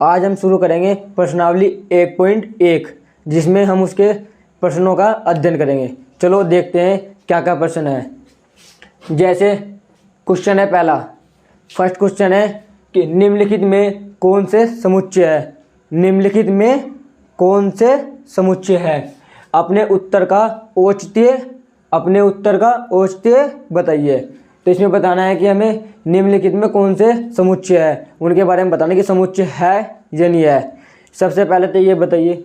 आज हम शुरू करेंगे प्रश्नावली 1.1 जिसमें हम उसके प्रश्नों का अध्ययन करेंगे। चलो देखते हैं क्या क्या प्रश्न है। जैसे क्वेश्चन है पहला, फर्स्ट क्वेश्चन है कि निम्नलिखित में कौन से समुच्चय है। निम्नलिखित में कौन से समुच्चय है। अपने उत्तर का औचित्य बताइए। तो इसमें बताना है कि हमें निम्नलिखित में कौन से समुच्चय है, उनके बारे में बताना कि समुच्चय है या नहीं है। सबसे पहले तो ये बताइए,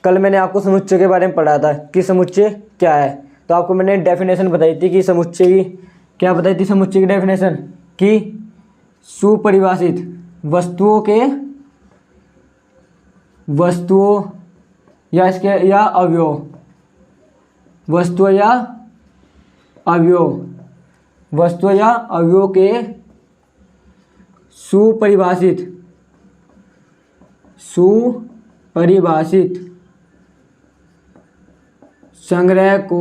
कल मैंने आपको समुच्चय के बारे में पढ़ाया था कि समुच्चय क्या है। तो आपको मैंने डेफिनेशन बताई थी कि समुच्चय की क्या बताई थी। समुच्चय की डेफिनेशन कि सुपरिभाषित वस्तुओं या इसके या अवयव वस्तुओं या अवयवों के सुपरिभाषित संग्रह को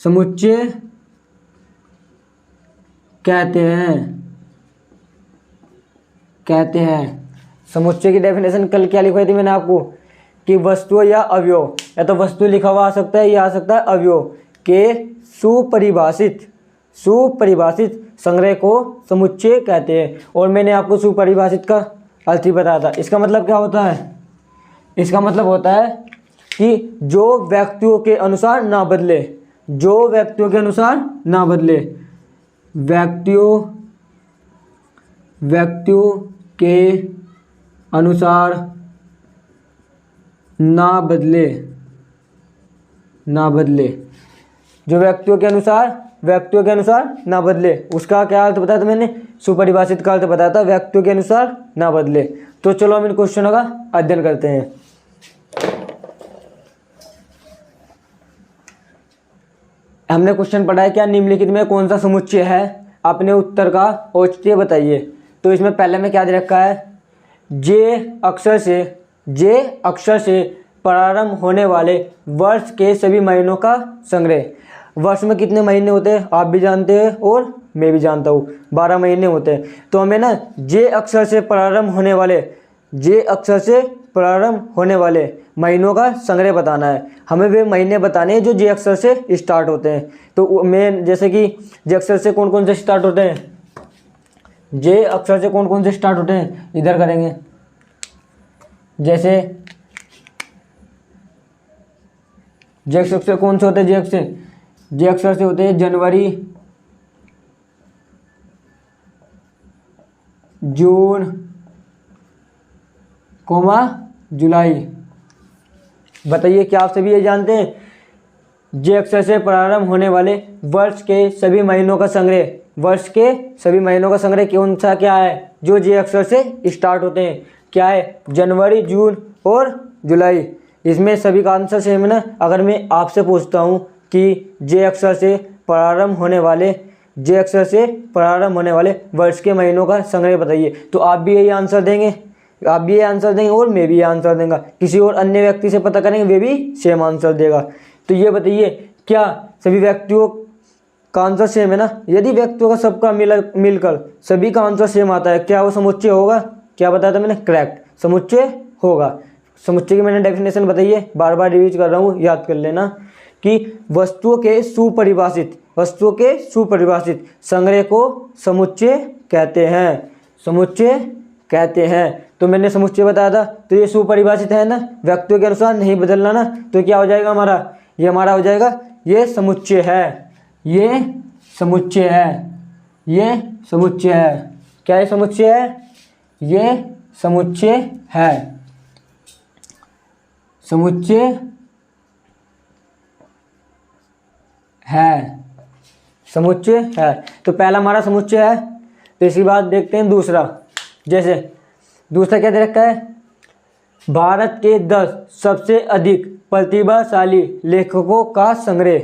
समुच्चय कहते हैं। समुच्चय की डेफिनेशन कल क्या लिखवाई थी मैंने आपको कि वस्तु या अवयव, या तो वस्तु लिखा हुआ आ सकता है या आ सकता है अवयव के सुपरिभाषित संग्रह को समुच्चय कहते हैं। और मैंने आपको सुपरिभाषित का अर्थ ही बताया था। इसका मतलब क्या होता है। इसका मतलब होता है कि जो व्यक्तियों के अनुसार ना बदले। व्यक्तियों के अनुसार ना बदले। जो व्यक्तियों के अनुसार ना बदले, उसका क्या अर्थ बताया था मैंने। सुपरिभाषित का अर्थ बताया था व्यक्तियों के अनुसार ना बदले। तो चलो हम इन क्वेश्चनों का अध्ययन करते हैं। हमने क्वेश्चन पढ़ा है क्या निम्नलिखित में कौन सा समुच्चय है, अपने उत्तर का औचित्य बताइए। तो इसमें पहले में क्या दे रखा है, जे अक्षर से प्रारंभ होने वाले वर्ष के सभी महीनों का संग्रह। वर्ष में कितने महीने होते हैं आप भी जानते हैं और मैं भी जानता हूँ, 12 महीने होते हैं। तो हमें ना जे अक्षर से प्रारंभ होने वाले महीनों का संग्रह बताना है। हमें वे महीने बताने हैं जो जे अक्षर से स्टार्ट होते हैं। तो मैं जैसे कि जे अक्षर से कौन कौन से स्टार्ट होते हैं, इधर करेंगे। जैसे जे अक्षर से कौन से होते हैं, जे अक्षर से होते हैं जनवरी, जून, जुलाई। बताइए क्या आप सभी ये जानते हैं। जे अक्षर से प्रारंभ होने वाले वर्ष के सभी महीनों का संग्रह कौन सा क्या है, जो जे अक्षर से स्टार्ट होते हैं। क्या है, जनवरी, जून और जुलाई। इसमें सभी का आंसर सेम है ना। अगर मैं आपसे पूछता हूँ कि जे अक्षर से प्रारंभ होने वाले वर्ष के महीनों का संग्रह बताइए, तो आप भी यही आंसर देंगे और मैं भी ये आंसर देंगे। किसी और अन्य व्यक्ति से पता करेंगे, वे भी सेम आंसर देगा। तो ये बताइए क्या सभी व्यक्तियों का आंसर सेम है ना। यदि व्यक्तियों का सबका मिलकर सभी का आंसर सेम आता है, क्या वो समुच्चय होगा। क्या बताया था मैंने, करेक्ट, समुच्चय होगा। समुच्चय की मैंने डेफिनेशन बताइए, बार बार रिवीज कर रहा हूँ, याद कर लेना कि वस्तुओं के सुपरिभाषित संग्रह को समुच्चय कहते हैं। तो मैंने समुच्चय बताया था, तो ये सुपरिभाषित है ना, व्यक्तियों के अनुसार नहीं बदलना ना। तो क्या हो जाएगा हमारा, ये हमारा हो जाएगा ये समुच्चय है। क्या ये समुच्चय है, ये समुच्चय है। तो पहला हमारा समुच्चय है। तो इसी बात देखते हैं दूसरा। जैसे दूसरा क्या दे रखा है, भारत के 10 सबसे अधिक प्रतिभाशाली लेखकों का संग्रह।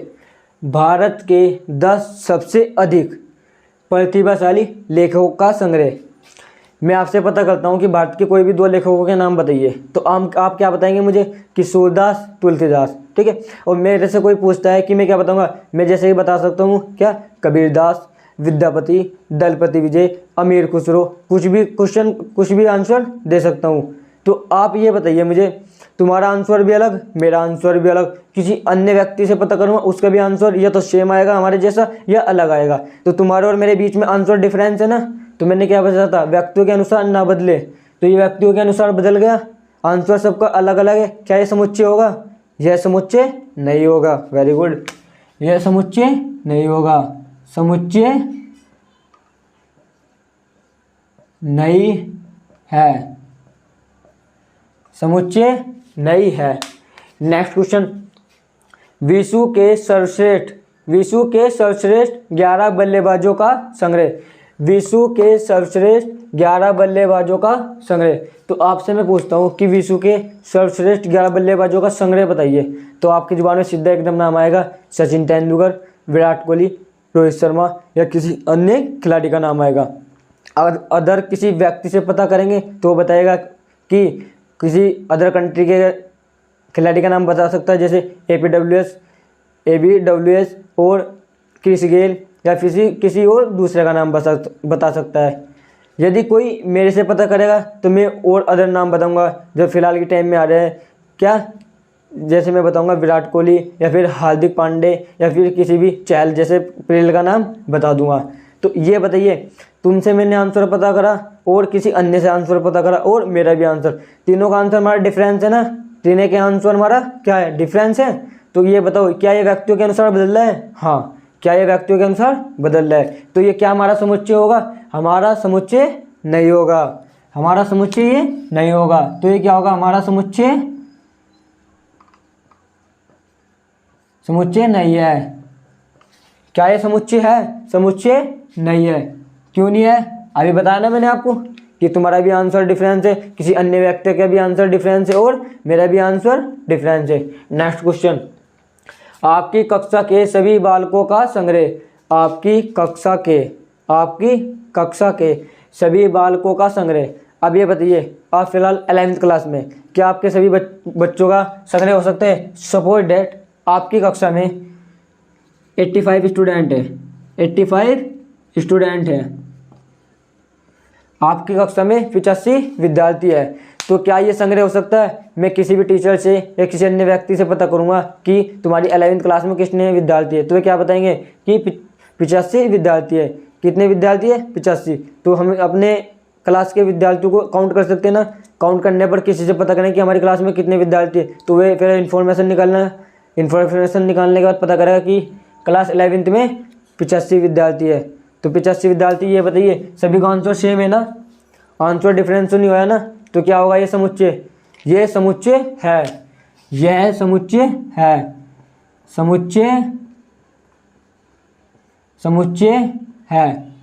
भारत के 10 सबसे अधिक प्रतिभाशाली लेखकों का संग्रह। मैं आपसे पता करता हूँ कि भारत के कोई भी 2 लेखकों के नाम बताइए, तो आप क्या बताएंगे मुझे कि सूरदास, तुलसीदास, ठीक है। और मेरे से कोई पूछता है कि मैं क्या बताऊँगा, मैं जैसे ही बता सकता हूँ क्या, कबीरदास, विद्यापति, दलपति विजय, अमीर खुसरो, कुछ भी क्वेश्चन, कुछ भी आंसर दे सकता हूँ। तो आप ये बताइए मुझे, तुम्हारा आंसर भी अलग, मेरा आंसर भी अलग, किसी अन्य व्यक्ति से पता करूँगा उसका भी आंसर या तो सेम आएगा हमारे जैसा या अलग आएगा। तो तुम्हारे और मेरे बीच में आंसर डिफरेंस है ना। तो मैंने क्या बताया था, व्यक्तियों के अनुसार ना बदले, तो ये व्यक्तियों के अनुसार बदल गया, आंसर सबका अलग अलग है। क्या ये समुच्चय होगा? यह समुच्चय नहीं होगा। वेरी गुड, यह समुच्चय नहीं होगा, समुच्चय नहीं है, समुच्चय नहीं है। नेक्स्ट क्वेश्चन, विश्व के सर्वश्रेष्ठ 11 बल्लेबाजों का संग्रह, विश्व के सर्वश्रेष्ठ 11 बल्लेबाजों का संग्रह। तो आपसे मैं पूछता हूँ कि विश्व के सर्वश्रेष्ठ 11 बल्लेबाजों का संग्रह बताइए। तो आपकी जुबान में सीधा एकदम नाम आएगा, सचिन तेंदुलकर, विराट कोहली, रोहित शर्मा या किसी अन्य खिलाड़ी का नाम आएगा। अदर किसी व्यक्ति से पता करेंगे तो बताएगा कि किसी अदर कंट्री के खिलाड़ी का नाम बता सकता है, जैसे एबीडब्ल्यूएस और क्रिस गेल, या किसी और दूसरे का नाम बता सकता है। यदि कोई मेरे से पता करेगा तो मैं और अदर नाम बताऊंगा जो फिलहाल के टाइम में आ रहे हैं। क्या? जैसे मैं बताऊंगा विराट कोहली या फिर हार्दिक पांडे या फिर किसी भी चहल जैसे प्लेयर का नाम बता दूंगा। तो ये बताइए, तुमसे मैंने आंसर पता करा और किसी अन्य से आंसर पता करा और मेरा भी आंसर, तीनों का आंसर हमारा डिफरेंस है ना। तीनों के आंसर हमारा क्या है? डिफरेंस है। तो ये बताओ, क्या ये व्यक्तियों के अनुसार बदल रहा है? हाँ, क्या ये व्यक्तियों के अनुसार बदल रहा है? तो ये क्या हमारा समुच्चय होगा? हमारा समुच्चय नहीं होगा, हमारा समुच्चय ये नहीं होगा। तो ये क्या होगा? हमारा समुच्चय नहीं है। क्या ये समुच्चय है? समुच्चय नहीं है। क्यों नहीं है? अभी बताया ना मैंने आपको कि तुम्हारा भी आंसर डिफरेंस है, किसी अन्य व्यक्ति का भी आंसर डिफरेंस है और मेरा भी आंसर डिफरेंस है। नेक्स्ट क्वेश्चन, आपकी कक्षा के सभी बालकों का संग्रह, आपकी कक्षा के सभी बालकों का संग्रह। अब ये बताइए, आप फिलहाल 11th क्लास में, क्या आपके सभी बच्चों का संग्रह हो सकता है? सपोज डेट आपकी कक्षा में 85 स्टूडेंट है, 85 स्टूडेंट है, आपकी कक्षा में 85 विद्यार्थी है। तो क्या ये संग्रह हो सकता है? मैं किसी भी टीचर से या किसी अन्य व्यक्ति से पता करूंगा कि तुम्हारी 11th क्लास में कितने विद्यार्थी है, तो वे क्या बताएंगे कि 85 विद्यार्थी है। कितने विद्यार्थी है? 85। तो हम अपने क्लास के विद्यार्थियों को काउंट कर सकते हैं ना। काउंट करने पर किसी से पता करें कि हमारी क्लास में कितने विद्यार्थी है, तो वे फिर इन्फॉर्मेशन निकालने के बाद पता करेगा कि क्लास 11th में 85 विद्यार्थी है। तो 85 विद्यार्थी, ये बताइए सभी का आंसर सेम है ना, आंसर डिफरेंस तो नहीं हुआ ना। तो क्या होगा? ये समुच्चय, ये समुच्चय है, यह समुच्चय है, समुच्चय है,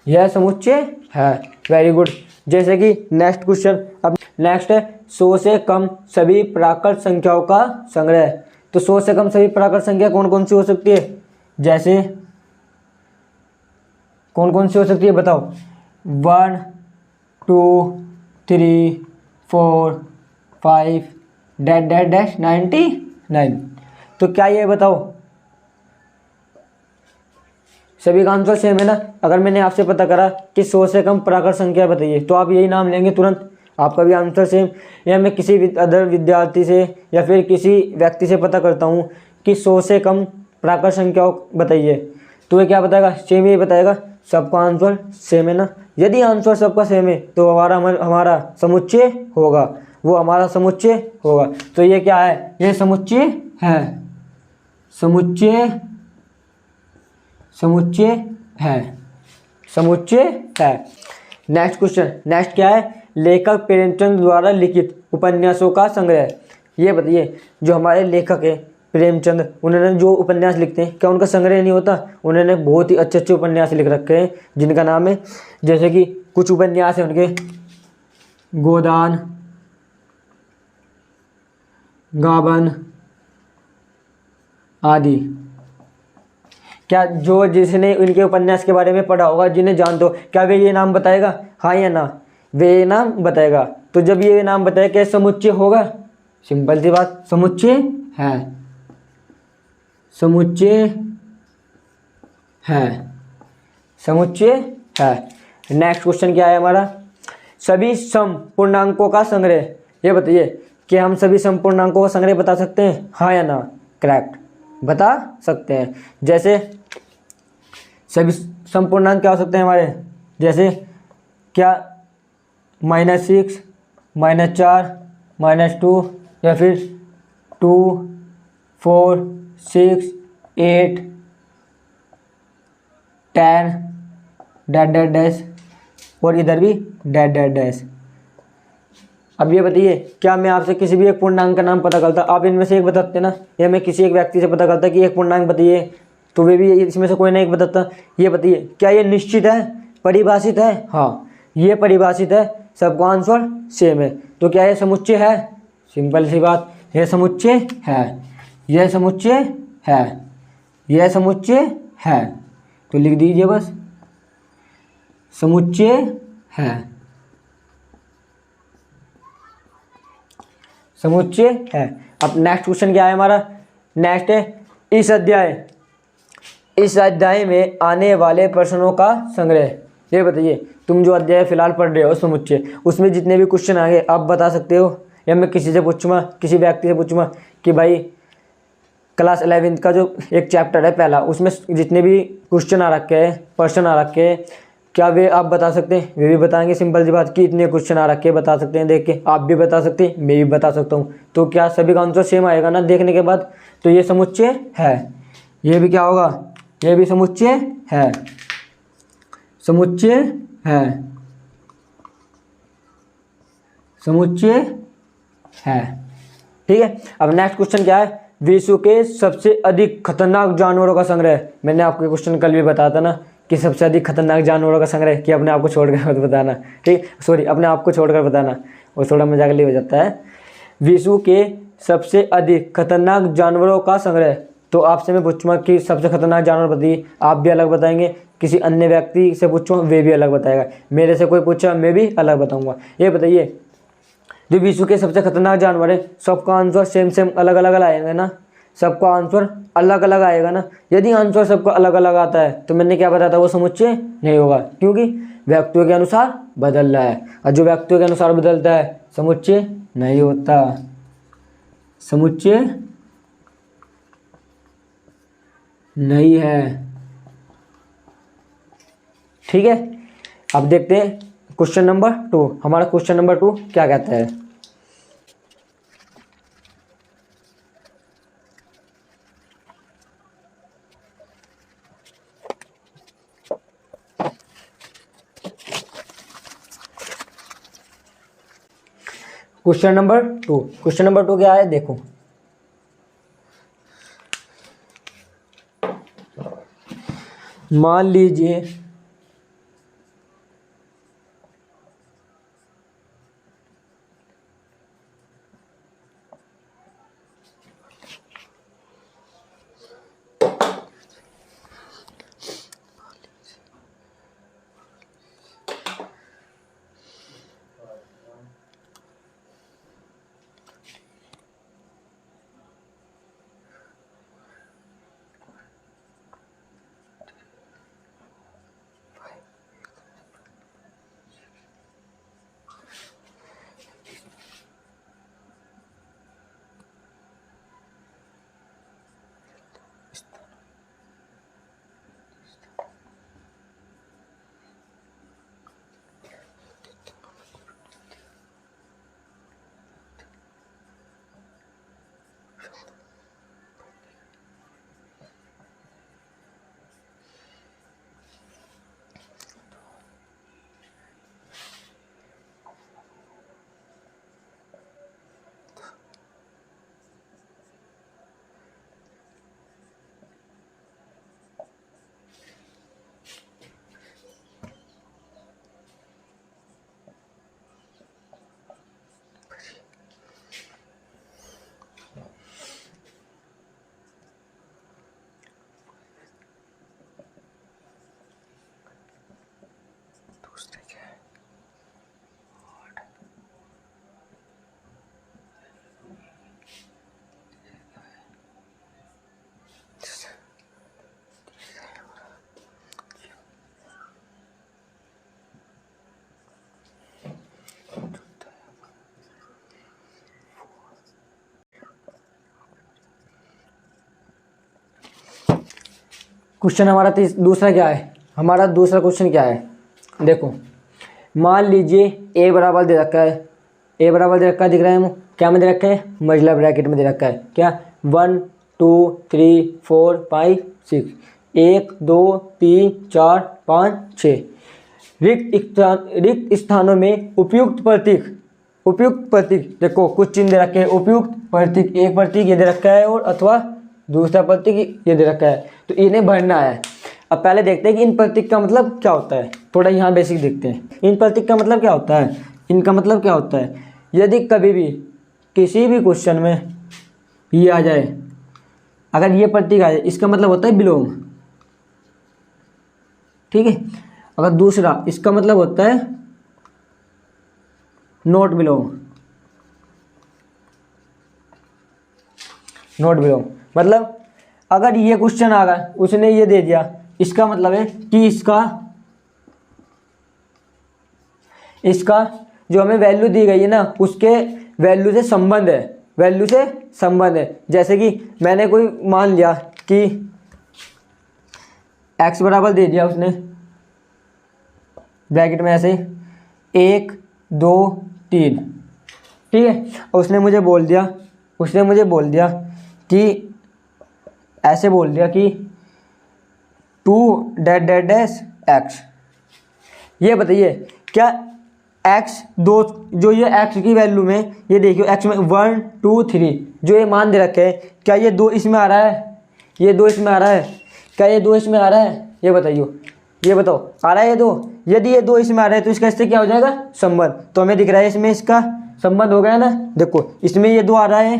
यह समुच्चय है। Very good. जैसे कि नेक्स्ट क्वेश्चन, अब नेक्स्ट है 100 से कम सभी प्राकृत संख्याओं का संग्रह। तो 100 से कम सभी प्राकृत संख्या कौन कौन सी हो सकती है? जैसे कौन कौन सी हो सकती है बताओ? 1 2 3 4 5 -99। तो क्या ये बताओ, सभी का आंसर सेम है ना। अगर मैंने आपसे पता करा कि 100 से कम प्राकृत संख्या बताइए, तो आप यही नाम लेंगे तुरंत, आपका भी आंसर सेम। या मैं किसी अदर विद्यार्थी से या फिर किसी व्यक्ति से पता करता हूँ कि 100 से कम प्राकृत संख्याओं बताइए, तो ये क्या बताएगा? सेम ही बताएगा, सबका आंसर सेम है ना। यदि आंसर सबका सेम है तो हमारा समुच्चय होगा, वो हमारा समुच्चय होगा। तो ये क्या है? ये समुच्चय है, समुच्चय है। नेक्स्ट क्वेश्चन, नेक्स्ट क्या है? लेखक प्रेमचंद द्वारा लिखित उपन्यासों का संग्रह। ये बताइए, जो हमारे लेखक है प्रेमचंद, उन्होंने जो उपन्यास लिखते हैं, क्या उनका संग्रह नहीं होता? उन्होंने बहुत ही अच्छे अच्छे उपन्यास लिख रखे हैं जिनका नाम है, जैसे कि कुछ उपन्यास है उनके, गोदान, गाबन आदि। क्या जो जिसने इनके उपन्यास के बारे में पढ़ा होगा, जिन्हें जानते हो, क्या वे ये नाम बताएगा? हाँ या ना? वे ये नाम बताएगा। तो जब ये नाम बताएगा, क्या समुच्चय होगा? सिंपल सी बात, समुच्चय है, समुच्चय है। समुच्चय है। नेक्स्ट क्वेश्चन क्या है हमारा, सभी सम पूर्णांकों का संग्रह। ये बताइए कि हम सभी सम पूर्णांकों का संग्रह बता सकते हैं, हाँ या ना? करेक्ट, बता सकते हैं। जैसे सभी सम पूर्णांक क्या हो सकते हैं हमारे, जैसे क्या -6, -4, -2, या फिर 2, 4, 6, 8, 10 डैट डैट डैश, और इधर भी डैट डैट डैश। अब ये बताइए, क्या मैं आपसे किसी भी एक पूर्णांक का नाम पता करता, आप इनमें से एक बताते ना, या मैं किसी एक व्यक्ति से पता करता कि एक पूर्णांक बताइए, तो वे भी इसमें से कोई ना एक बताता। ये बताइए, क्या ये निश्चित है, परिभाषित है? हाँ, ये परिभाषित है, सबका आंसर सेम है। तो क्या ये समुच्चय है? सिंपल सी बात, यह समुच्चय है, यह समुच्चय है, यह समुच्चय है। तो लिख दीजिए बस, समुच्चय है, समुच्चय है। अब नेक्स्ट क्वेश्चन क्या है हमारा, नेक्स्ट है इस अध्याय में आने वाले प्रश्नों का संग्रह। ये बताइए, तुम जो अध्याय फिलहाल पढ़ रहे हो समुच्चय, उसमें जितने भी क्वेश्चन आएंगे आप बता सकते हो, या मैं किसी से पूछूंगा, किसी व्यक्ति से पूछूंगा कि भाई क्लास 11th का जो एक चैप्टर है पहला, उसमें जितने भी क्वेश्चन आ रखे हैं, प्रश्न आ रखे हैं, क्या वे आप बता सकते हैं? वे भी बताएंगे, सिंपल सी बात कि इतने क्वेश्चन आ रखे हैं, बता सकते हैं देख के, आप भी बता सकते हैं, मैं भी बता सकता हूँ। तो क्या सभी का आंसर सेम आएगा ना देखने के बाद? तो ये समुच्चय है, ये भी क्या होगा, ये भी समुच्चय है, समुच्चय है, समुच्चय है। ठीक है। अब नेक्स्ट क्वेश्चन क्या है, विश्व के सबसे अधिक खतरनाक जानवरों का संग्रह। मैंने आपको क्वेश्चन कल भी बताया था ना कि सबसे अधिक खतरनाक जानवरों का संग्रह, कि अपने आप को छोड़कर मत बताना, ठीक, सॉरी, अपने आप को छोड़कर बताना, वो थोड़ा मजाक लिए हो जाता है। विश्व के सबसे अधिक खतरनाक जानवरों का संग्रह। तो आपसे मैं पूछूंगा कि सबसे खतरनाक जानवर बताइए, आप भी अलग बताएंगे, किसी अन्य व्यक्ति से पूछूंगा वे भी अलग बताएगा, मेरे से कोई पूछा मैं भी अलग बताऊंगा। ये बताइए, जो विश्व के सबसे खतरनाक जानवर है, सबका आंसर सेम सेम अलग अलग आएगा ना, सबका आंसर अलग अलग आएगा ना। यदि आंसर सबका अलग अलग आता है तो मैंने क्या बताया था, वो समुच्चय नहीं होगा, क्योंकि व्यक्तियों के अनुसार बदल रहा है, और जो व्यक्तियों के अनुसार बदलता है समुच्चय नहीं होता, समुच्चय नहीं है। ठीक है। अब देखते हैं क्वेश्चन नंबर 2, हमारा क्वेश्चन नंबर 2 क्या कहता है। क्वेश्चन नंबर 2 क्या है, देखो, मान लीजिए क्वेश्चन हमारा दूसरा क्या है, हमारा दूसरा क्वेश्चन क्या है, देखो मान लीजिए ए बराबर दे रखा है, ए बराबर दे रखा है, दिख रहा है हम क्या में दे रखा है, मजला ब्रैकेट में दे रखा है, क्या 1 2 3 4 5 6, 1 2 3 4 5 6 रिक्त स्थानों में उपयुक्त प्रतीक देखो कुछ चिन्ह दे रखे हैं, उपयुक्त प्रतीक, एक प्रतीक ये दे रखा है और अथवा दूसरा प्रतीक ये दे रखा है, तो इन्हें भरना है। अब पहले देखते हैं कि इन प्रतीक का मतलब क्या होता है, थोड़ा यहाँ बेसिक देखते हैं। इन प्रतीक का मतलब क्या होता है, इनका मतलब क्या होता है, यदि कभी भी किसी भी क्वेश्चन में ये आ जाए, अगर ये प्रतीक आ जाए इसका मतलब होता है बिलोंग, ठीक है। अगर दूसरा इसका मतलब होता है नॉट बिलोंग, मतलब अगर ये क्वेश्चन आ गया उसने ये दे दिया, इसका मतलब है कि इसका जो हमें वैल्यू दी गई है ना उसके वैल्यू से संबंध है, जैसे कि मैंने कोई मान लिया कि x बराबर दे दिया उसने ब्रैकेट में ऐसे 1 2 3, ठीक है, और उसने मुझे बोल दिया कि ऐसे बोल दिया कि 2 डैश x। ये बताइए क्या x दो, जो ये x की वैल्यू में ये देखियो x में 1 2 3 जो ये मान दे रखे हैं, क्या ये 2 इसमें आ रहा है, ये 2 इसमें आ रहा है, क्या ये 2 इसमें आ रहा है, ये बताइए, ये बताओ आ रहा है ये 2, यदि ये 2 इसमें आ रहा है तो इसका इससे क्या हो जाएगा संबंध, तो हमें दिख रहा है इसमें इसका संबंध हो गया ना, देखो इसमें ये 2 आ रहा है,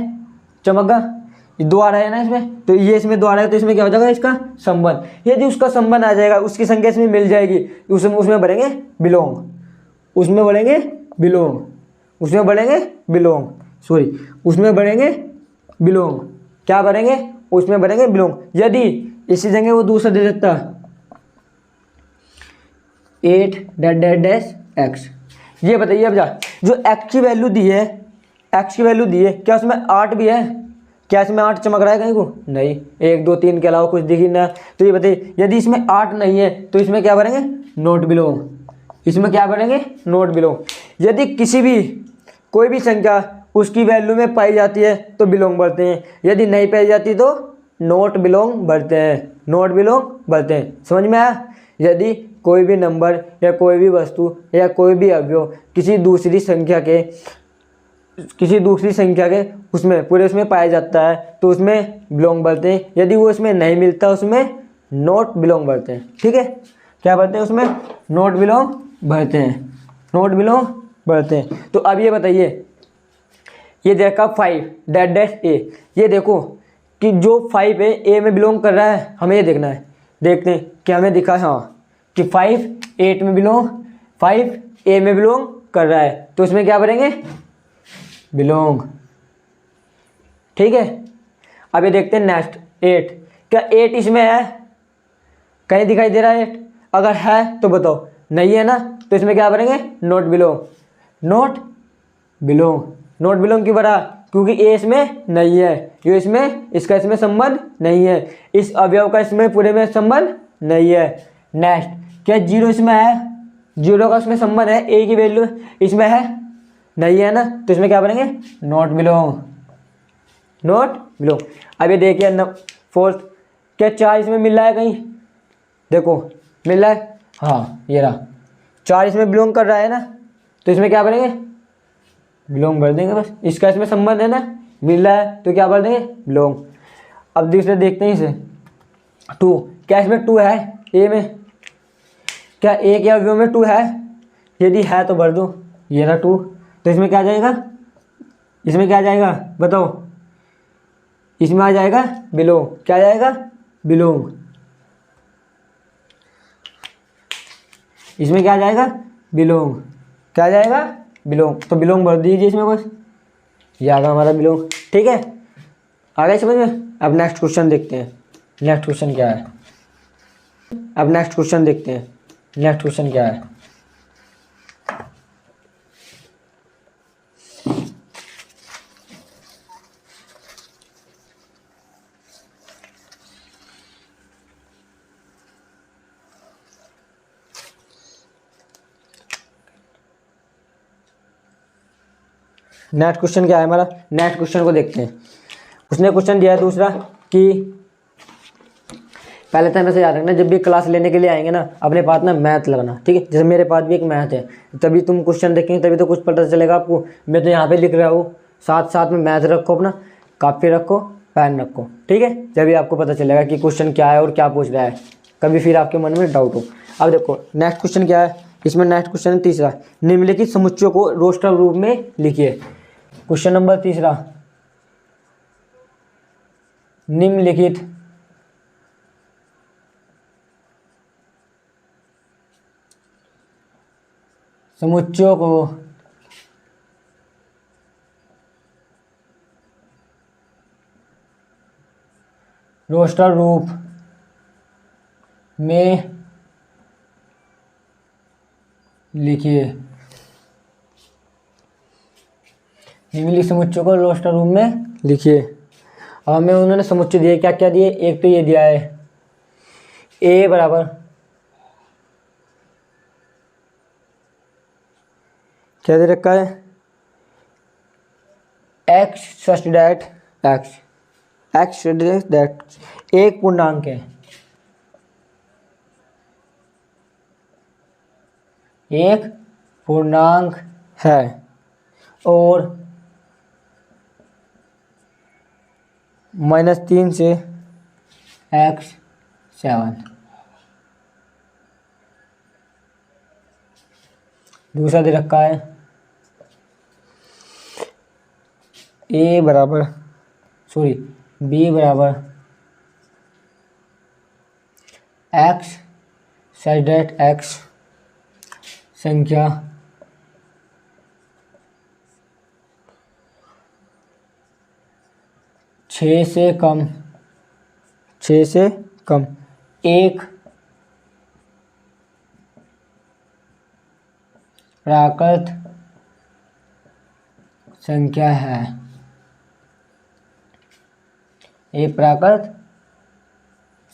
चमक गया, ये 2 आ रहा है ना इसमें, तो ये इसमें 2 आ रहा है तो इसमें क्या हो जाएगा इसका संबंध, यदि उसका संबंध आ जाएगा उसकी संख्या इसमें मिल जाएगी, उसमें बढ़ेंगे बिलोंग, उसमें बढ़ेंगे बिलोंग, क्या बढ़ेंगे, उसमें बढ़ेंगे बिलोंग। यदि इसी जगह वो दूसरा दे देता 8 डैश x, ये बताइए अब जो x की वैल्यू दी है क्या उसमें 8 भी है, क्या इसमें 8 चमक रहा है कहीं को, नहीं, 1 2 3 के अलावा कुछ दिख ही ना, तो ये बताइए यदि इसमें 8 नहीं है तो इसमें क्या भरेंगे नॉट बिलोंग, इसमें क्या भरेंगे नॉट बिलोंग। यदि कोई भी संख्या उसकी वैल्यू में पाई जाती है तो बिलोंग भरते हैं, यदि नहीं पाई जाती तो नॉट बिलोंग भरते हैं, समझ में आया। यदि कोई भी नंबर या कोई भी वस्तु या कोई भी अवयव किसी दूसरी संख्या के उसमें पाया जाता है तो उसमें बिलोंग भरते हैं, यदि वो उसमें नहीं मिलता उसमें नॉट बिलोंग भरते हैं, ठीक है, क्या भरते हैं उसमें नॉट बिलोंग भरते हैं। तो अब ये बताइए, ये देखा 5 डैश ए, ये देखो कि जो 5 है ए में बिलोंग कर रहा है, हमें ये देखना है, देखते हैं कि हमें दिखा है हाँ कि 5 ए में बिलोंग कर रहा है, तो इसमें क्या भरेंगे बिलोंग, ठीक है। अब ये देखते हैं नेक्स्ट 8, क्या 8 इसमें है, कहीं दिखाई दे रहा है 8, अगर है तो बताओ, नहीं है ना तो इसमें क्या भरेंगे नॉट बिलोंग की भरा, क्योंकि ए इसमें नहीं है, जो इसका इसमें संबंध नहीं है, इस अवयव का इसमें पूरे में संबंध नहीं है। नेक्स्ट क्या 0 इसमें है, 0 का इसमें संबंध है, ए की वैल्यू इसमें है, नहीं है ना तो इसमें क्या भरेंगे नॉट बिलोंग। अब ये देखिए 4th, क्या 4 इसमें मिल रहा है कहीं, देखो मिल रहा है, हाँ ये रहा 4 इसमें बिलोंग कर रहा है ना, तो इसमें क्या भरेंगे बिलोंग भर देंगे, बस इसका इसमें संबंध है ना, मिल रहा है तो क्या भर देंगे बिलोंग। अब दूसरे देखते हैं इसे 2, क्या इसमें 2 है ए में, क्या ए के अवयव में 2 है, यदि है तो भर दो, ये रहा 2, तो इसमें क्या आ जाएगा बताओ, इसमें आ जाएगा बिलोंग, क्या आ जाएगा बिलोंग, इसमें क्या आ जाएगा बिलोंग, क्या आ जाएगा बिलोंग, तो बिलोंग भर दीजिए इसमें, बस ये आ गया हमारा बिलोंग, ठीक है, आ गया समझ में। अब नेक्स्ट क्वेश्चन देखते हैं, नेक्स्ट क्वेश्चन क्या है, नेक्स्ट क्वेश्चन क्या है हमारा, नेक्स्ट क्वेश्चन को देखते हैं। उसने क्वेश्चन दिया है दूसरा कि पहले तो ऐसे याद रखना, जब भी क्लास लेने के लिए आएंगे ना अपने पास ना मैथ लगना, ठीक है। जैसे मेरे पास भी एक मैथ है, तभी तुम क्वेश्चन देखेंगे तभी तो कुछ पता चलेगा आपको। मैं तो यहाँ पे लिख रहा हूँ, साथ साथ में मैथ रखो, अपना कापी रखो, पेन रखो, ठीक है। जब आपको पता चलेगा कि क्वेश्चन क्या है और क्या पूछ रहा है, कभी फिर आपके मन में डाउट हो। अब देखो नेक्स्ट क्वेश्चन क्या है, इसमें नेक्स्ट क्वेश्चन है तीसरा, निम्नलिखित समुच्चयों को रोस्टर रूप में लिखिए। क्वेश्चन नंबर तीसरा, निम्नलिखित समुच्चयों को रोस्टर रूप में लिखिए। निम्नलिखित समुच्चयों को रोस्टर रूप में लिखिए। अब हमें उन्होंने समुच्चय दिए, क्या क्या दिए, एक तो ये दिया है a बराबर क्या दे रखा है, x such that x that एक पूर्णांक है, एक पूर्णांक है और -3 से x7। दूसरा दे रखा है b बराबर x सच दैट x संख्या छः से कम एक प्राकृत संख्या है, एक प्राकृत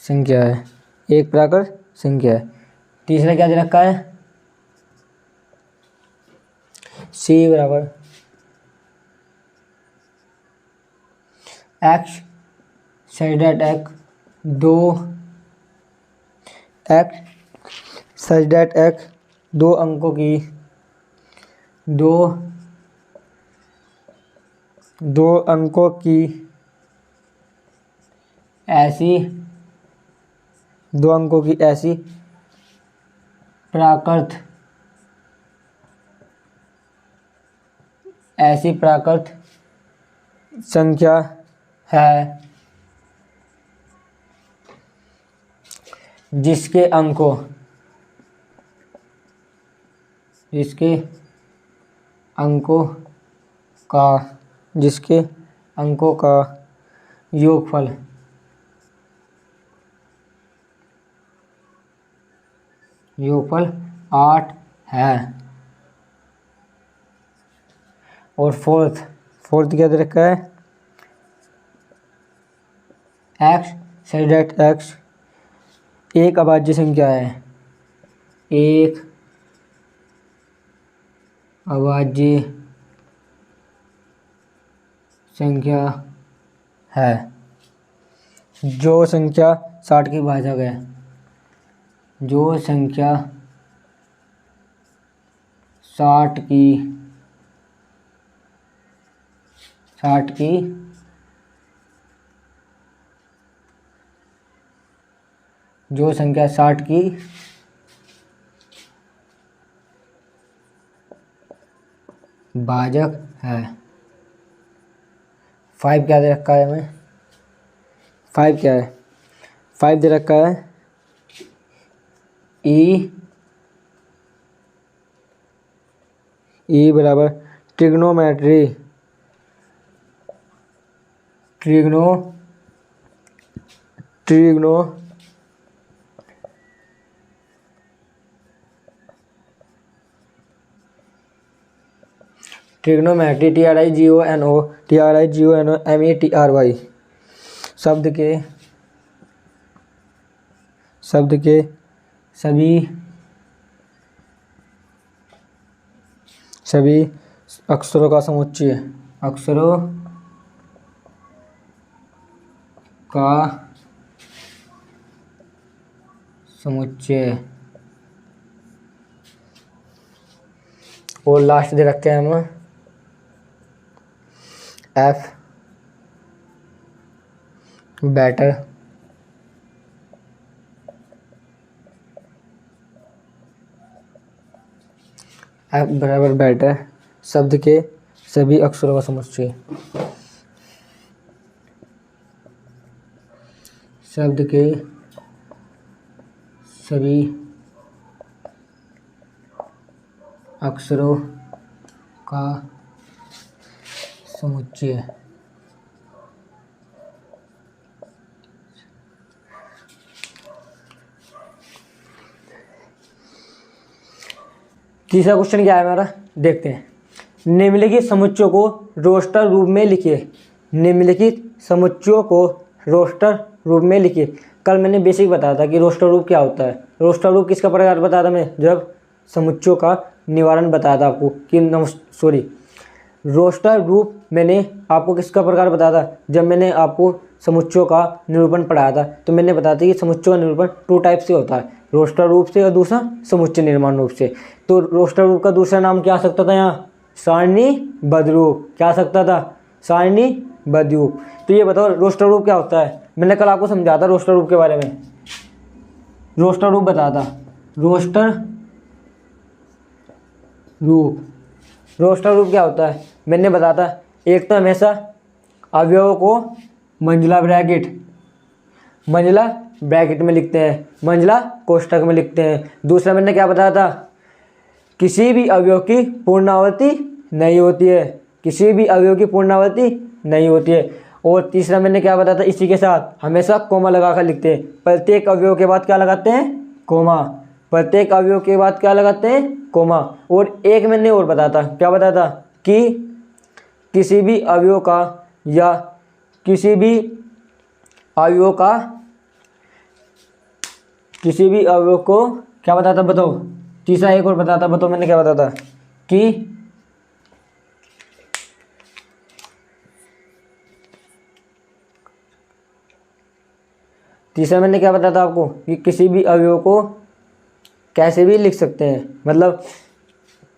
संख्या है, एक प्राकृत संख्या है। तीसरा क्या दे रखा है, c बराबर x सच दैट x दो अंकों की ऐसी प्राकृत संख्या है जिसके अंकों का योगफल 8 है। और फोर्थ क्या दे रखा है, x सच दैट x एक अभाज्य संख्या है, एक अभाज्य संख्या है जो संख्या 60 की भाजक है, जो संख्या 60 की भाजक है। 5 क्या दे रखा है हमें, 5 क्या है, 5 दे रखा है e बराबर ट्रिग्नोमेट्री TRIGONOMETRY शब्द के सभी अक्षरों का समुच्चय, अक्षरों का समुच्चय। और लास्ट दे रखे हैं हम एफ बेटर, एफ बराबर बेटर शब्द के सभी अक्षरों का समुच्चय, शब्द के सभी अक्षरों का समुच्चय। तीसरा क्वेश्चन क्या है हमारा, देखते हैं। निम्नलिखित समुच्चयों को रोस्टर रूप में लिखिए। निम्नलिखित समुच्चयों को रोस्टर रूप में लिखिए। कल मैंने बेसिक बताया था कि रोस्टर रूप क्या होता है। रोस्टर रूप किसका प्रकार बताया था मैं, जब समुच्चयों का निवारण बताया था आपको कि रोस्टर रूप मैंने आपको किसका प्रकार बताया था, जब मैंने आपको समुच्चयों का निरूपण पढ़ाया था। तो मैंने बताया था कि समुच्चयों का निरूपण 2 टाइप से होता है, रोस्टर रूप से और दूसरा समुच्चय निर्माण रूप से। तो रोस्टर रूप का दूसरा नाम क्या आ सकता था यहाँ, सारणीबद्ध रूप। क्या आ सकता था, सारणीबद्ध रूप। तो ये बताओ रोस्टर रूप क्या होता है। मैंने कल आपको समझाया था रोस्टर रूप के बारे में, रोस्टर रूप बताया था। रोस्टर रूप, रोस्टर रूप क्या होता है मैंने बताया था। एक तो हमेशा अवयवों को मंजिला ब्रैकेट में लिखते हैं, मंजिला कोष्ठक में लिखते हैं। दूसरा मैंने क्या बताया था, किसी भी अवयव की पूर्णावृत्ति नहीं होती है, किसी भी अवयव की पूर्णावृत्ति नहीं होती है। और तीसरा मैंने क्या बताया था, इसी के साथ हमेशा कोमा लगाकर लिखते हैं। प्रत्येक अवयव के बाद क्या लगाते हैं, कोमा। प्रत्येक अवयव के बाद क्या लगाते हैं, कोमा। और एक मैंने और बताया था, क्या बताया था कि किसी भी अवयव का या किसी भी अवयव को क्या बताया था बताओ। तीसरा एक और बताया था, बताओ मैंने क्या बताया था कि तीसरा मैंने क्या बताया था आपको कि किसी भी अवयव को कैसे भी लिख सकते हैं। मतलब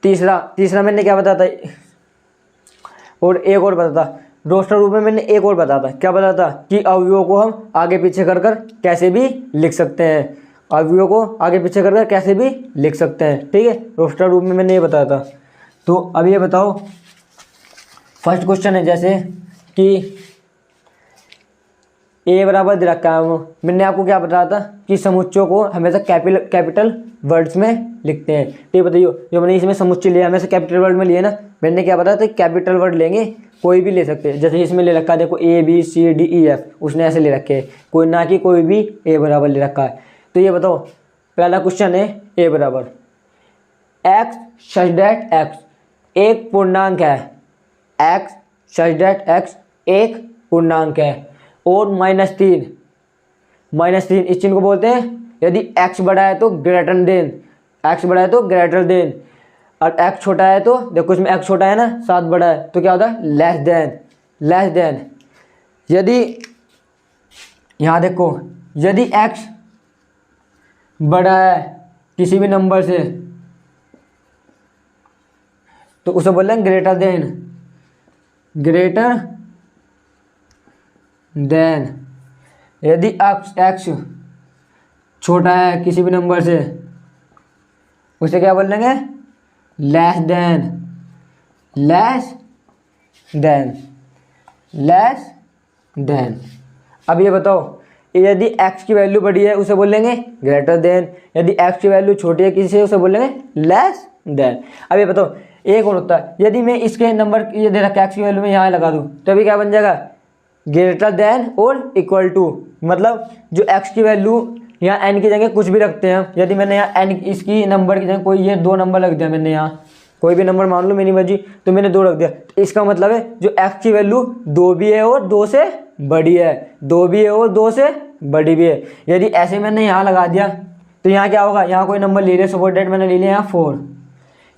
तीसरा मैंने क्या बताया था, और एक और बताया था रोस्टर रूप में। मैंने एक और बताया था, क्या बताया था कि अवयवों को हम आगे पीछे कर कैसे भी लिख सकते हैं, अवयवों को आगे पीछे कर कैसे भी लिख सकते हैं। ठीक है, रोस्टर रूप में मैंने ये बताया था। तो अब ये बताओ, फर्स्ट क्वेश्चन है जैसे कि ए बराबर दे रखा है। मैंने आपको क्या बताया था कि समुच्चयों को हमेशा कैपिटल वर्ड्स में लिखते हैं। ठीक बताइए, जो मैंने इसमें समुच्चय लिया हमेशा कैपिटल वर्ड में लिए ना। मैंने क्या बताया था, कैपिटल वर्ड लेंगे, कोई भी ले सकते हैं। जैसे इसमें ले रखा है देखो ABCDEF, उसने ऐसे ले रखे हैं, कोई ना कि कोई भी ए बराबर ले रखा है। तो ये बताओ, पहला क्वेश्चन है ए बराबर x such that x एक पूर्णांक है, x such that x एक पूर्णांक है। और -3 इस चिन्ह को बोलते हैं यदि x बड़ा है तो ग्रेटर देन, x बड़ा है तो ग्रेटर देन, और x छोटा है तो देखो इसमें x छोटा है ना, 7 बड़ा है तो क्या होता है, लेस देन। यदि यहाँ देखो, यदि x बड़ा है किसी भी नंबर से तो उसे बोल रहे हैं ग्रेटर देन। यदि x छोटा है किसी भी नंबर से उसे क्या बोल लेंगे, लेस देन। अब ये बताओ, यदि x की वैल्यू बड़ी है उसे बोलेंगे ग्रेटर देन, यदि x की वैल्यू छोटी है किसी से उसे बोलेंगे लेस देन। अब ये बताओ, एक और होता है, यदि मैं इसके नंबर ये दे रखा है x की वैल्यू में यहाँ लगा दूँ तो अभी क्या बन जाएगा, ग्रेटर देन और इक्वल टू। मतलब जो x की वैल्यू यहाँ n की जगह कुछ भी रखते हैं, यदि मैंने यहाँ n इसकी नंबर की जगह कोई ये 2 नंबर रख दिया, मैंने यहाँ कोई भी नंबर मान लो मेरी मर्जी, तो मैंने 2 रख दिया, तो इसका मतलब है जो x की वैल्यू 2 भी है और 2 से बड़ी है, 2 भी है और 2 से बड़ी भी है। यदि ऐसे मैंने यहाँ लगा दिया तो यहाँ क्या होगा, यहाँ कोई नंबर ले लिया, सपोज डेट मैंने ले लिया यहाँ 4,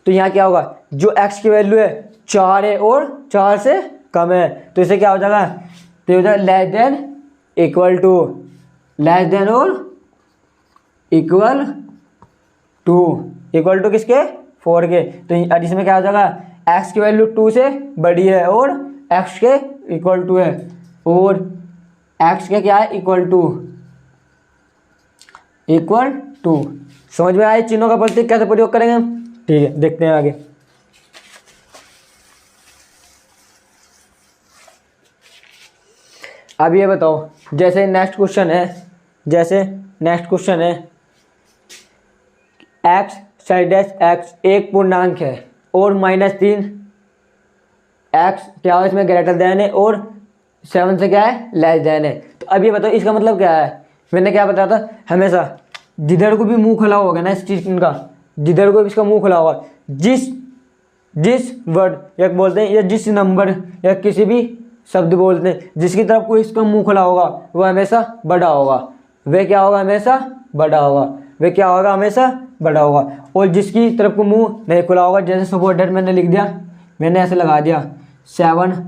तो यहाँ क्या होगा, जो x की वैल्यू है 4 है और 4 से कम है, तो इसे क्या हो जाएगा, तो हो जाएगा less than equal to, less than और इक्वल टू किसके, 4 के। तो इसमें क्या हो जाएगा, x की वैल्यू 2 से बड़ी है और x के इक्वल टू है, और x के क्या है, इक्वल टू। समझ में आए चिन्हों का प्रतीक कैसे प्रयोग करेंगे हम? ठीक है, देखते हैं आगे। अब ये बताओ, जैसे नेक्स्ट क्वेश्चन है x साइड x एक पूर्णांक है और -3 x क्या है इसमें ग्रेटर देन है और 7 से क्या है, लेस देन है। तो अब ये बताओ इसका मतलब क्या है। मैंने क्या बताया था, हमेशा जिधर को भी मुंह खुला होगा ना इस चीज का, जिधर को भी इसका मुंह खुला होगा, जिस वर्ड या बोलते हैं या जिस नंबर या किसी भी शब्द बोलते हैं जिसकी तरफ कोई इसका मुंह खुला होगा वो हमेशा बड़ा होगा, वह क्या होगा, हमेशा बड़ा होगा, वह क्या होगा, हमेशा बड़ा होगा। और जिसकी तरफ को मुंह नहीं खुला होगा, जैसे सपोज दैट मैंने लिख दिया, मैंने ऐसे लगा दिया 7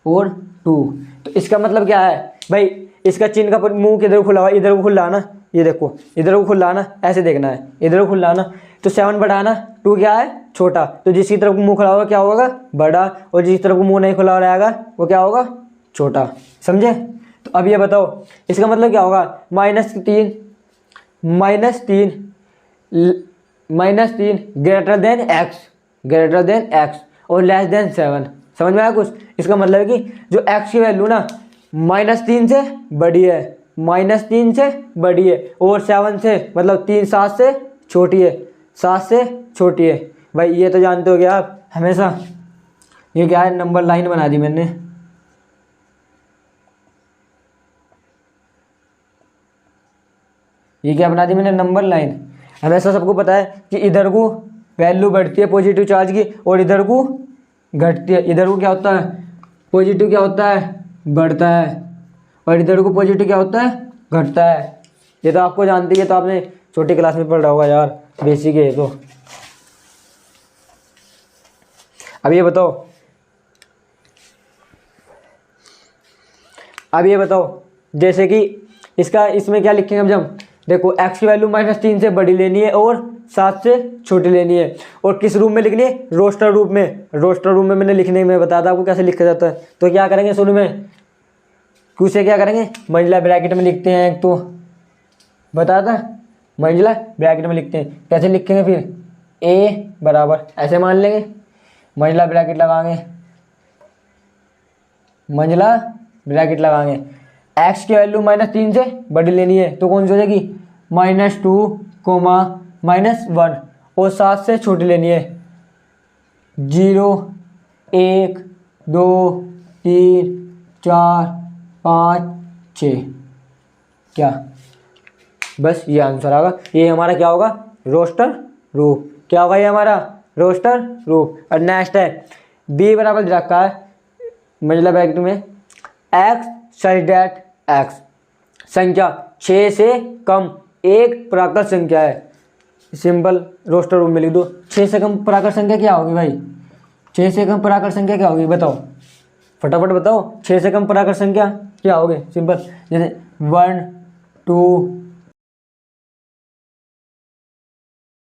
और 2, तो इसका मतलब क्या है भाई, इसका चिन्ह का मुंह किधर खुला हुआ, इधर को खुला ना, ये देखो इधर को खुला ना, ऐसे देखना है, इधर को खुला ना, तो 7 बड़ा ना, 2 क्या है, छोटा। तो जिसकी तरफ मुंह खुला होगा क्या होगा, बड़ा, और जिस तरफ मुंह नहीं खुला रहेगा वो क्या होगा, छोटा। समझे? तो अब ये बताओ इसका मतलब क्या होगा, -3 ग्रेटर देन x और लेस देन 7। समझ में आया कुछ? इसका मतलब है कि जो x की वैल्यू ना -3 से बड़ी है, और 7 से मतलब 3 7 से छोटी है, भाई ये तो जानते हो क्या आप, हमेशा ये क्या है, नंबर लाइन बना दी मैंने, ये क्या बना दी मैंने, नंबर लाइन। हमेशा सबको पता है कि इधर को वैल्यू बढ़ती है पॉजिटिव चार्ज की और इधर को घटती है। इधर को क्या होता है, पॉजिटिव क्या होता है, बढ़ता है, और इधर को पॉजिटिव क्या होता है, घटता है। ये तो आपको जानती है, तो आपने छोटी क्लास में पढ़ा होगा यार, बेसिक है ये तो। अब ये बताओ जैसे कि इसमें क्या लिखेंगे अब जब देखो, x की वैल्यू -3 से बड़ी लेनी है और 7 से छोटी लेनी है, और किस रूप में लिखनी है, रोस्टर रूप में मैंने लिखने में बताया था आपको कैसे लिखा जाता है। तो क्या करेंगे शुरू में, क्यों से क्या करेंगे, मंजिला ब्रैकेट में लिखते हैं, एक तो बताया था मंजिला ब्रैकेट में लिखते हैं। कैसे लिखेंगे फिर, a बराबर ऐसे मान लेंगे, मंजिला ब्रैकेट लगाएंगे, x की वैल्यू -3 से बड़ी लेनी है, तो कौन सी हो जाएगी, -2, -1, और 7 से छोटी लेनी है, 0, 1, 2, 3, 4, 5, 6। क्या, बस ये आंसर आएगा। ये हमारा क्या होगा, रोस्टर रूप। क्या होगा ये हमारा, रोस्टर रूप। और नेक्स्ट है b बराबर रखा है मंजिला ब्रैकेट में, x सच दैट x संख्या 6 से कम एक प्राकृत संख्या है। सिंपल रोस्टर रूप में लिख दो। 6 से कम प्राकृत संख्या क्या होगी भाई, 6 से कम प्राकृत संख्या क्या होगी, बताओ फटाफट बताओ। 6 से कम प्राकृत संख्या क्या होगी, सिंपल, जैसे 1, 2,